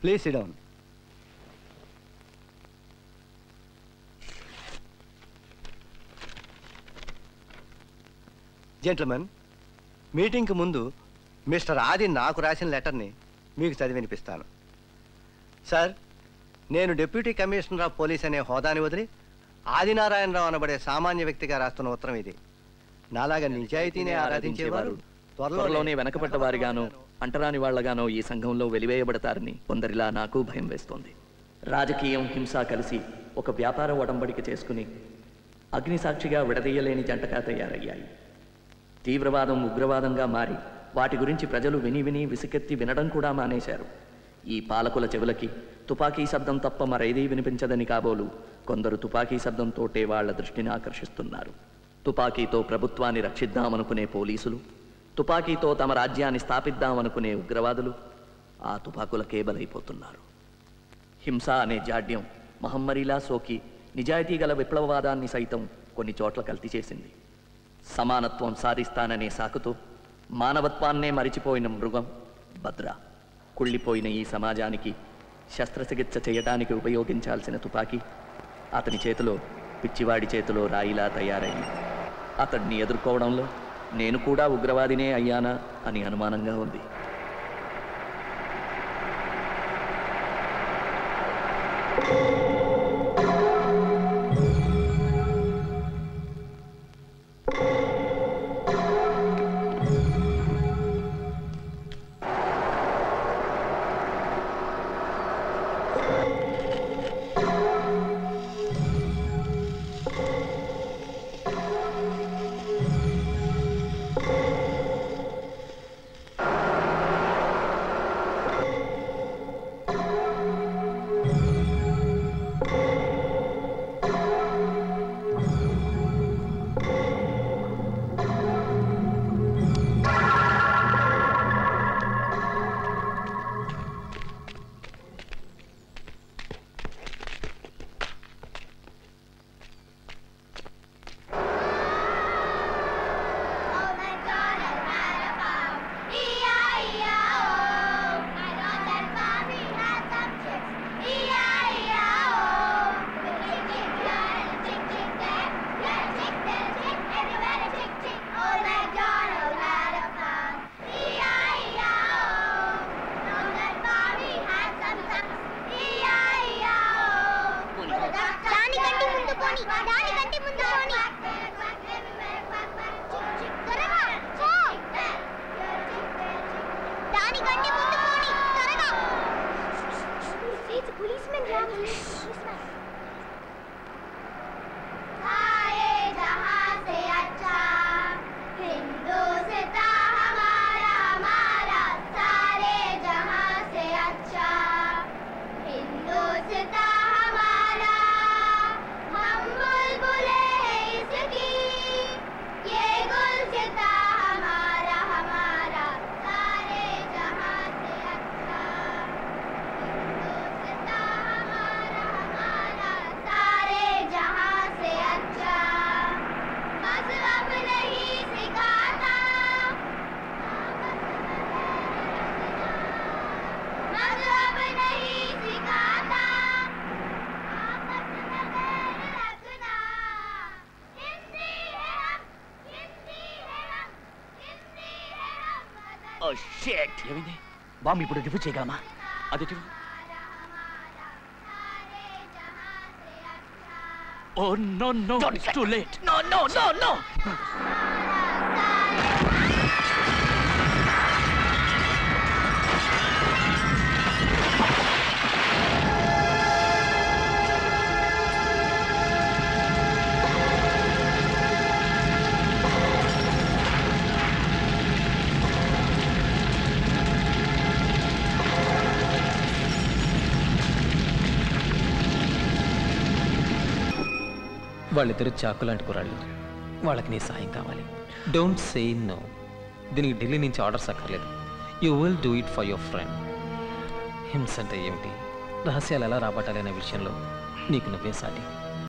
Please SIT down. Gentlemen, మీటింగ్కి ముందు mister ఆది నాకు రాసిన లెటర్ని మీకు చదివి వినిపిస్తాను. సార్, నేను డిప్యూటీ కమిషనర్ ఆఫ్ పోలీస్ అనే హోదాని వదిలి ఆదినారాయణరావు అనబడే సామాన్య వ్యక్తిగా రాస్తున్న ఉత్తరం ఇది. నాలాగా నిజాయితీనే ఆరాధించేవారు త్వరలోనే వెనకబడ్డ వారిగానో అంటరాని వాళ్లగానో ఈ సంఘంలో వెలివేయబడతారని కొందరిలా నాకు భయం వేస్తోంది. రాజకీయం, హింస కలిసి ఒక వ్యాపార ఒడంబడిక చేసుకుని అగ్నిసాక్షిగా విడదీయలేని జంటగా తయారయ్యాయి. తీవ్రవాదం ఉగ్రవాదంగా మారి వాటి గురించి ప్రజలు విని విని విసుకెత్తి వినడం కూడా మానేశారు. ఈ పాలకుల చెవులకి తుపాకీ శబ్దం తప్ప మరేదీ వినిపించదని కాబోలు కొందరు తుపాకీ శబ్దంతోటే వాళ్ల దృష్టిని ఆకర్షిస్తున్నారు. తుపాకీతో ప్రభుత్వాన్ని రక్షిద్దామనుకునే పోలీసులు, తుపాకీతో తమ రాజ్యాన్ని స్థాపిద్దామనుకునే ఉగ్రవాదులు ఆ తుపాకులకే బలైపోతున్నారు. హింస అనే జాడ్యం మహమ్మరిలా సోకి నిజాయితీ గల విప్లవవాదాన్ని సైతం కొన్ని చోట్ల కల్తీ చేసింది. సమానత్వం సాధిస్తాననే సాకుతో మానవత్వాన్నే మరిచిపోయిన మృగం భద్ర కుళ్ళిపోయిన ఈ సమాజానికి శస్త్రచికిత్స చేయడానికి ఉపయోగించాల్సిన తుపాకీ అతని చేతిలో పిచ్చివాడి చేతిలో రాయిలా తయారయ్యి అతడిని ఎదుర్కోవడంలో నేను కూడా ఉగ్రవాదినే అయ్యానా అని అనుమానంగా ఉంది. బాంబు ఇప్పుడు డిఫ్యూజ్ చేయగలమా? అది oh no no, it's too late. No no no no. వాళ్ళిద్దరు చాకు లాంటి కుర్రాళ్ళు. వాళ్ళకి నీ సాయం కావాలి. Don't say no. దీనికి ఢిల్లీ నుంచి ఆర్డర్స్ అక్కర్లేదు. You will do it for your friend. హింస అంటే ఏమిటి, రహస్యాలు ఎలా రాబట్టాలి అనే విషయంలో నీకు నువ్వే సాటి.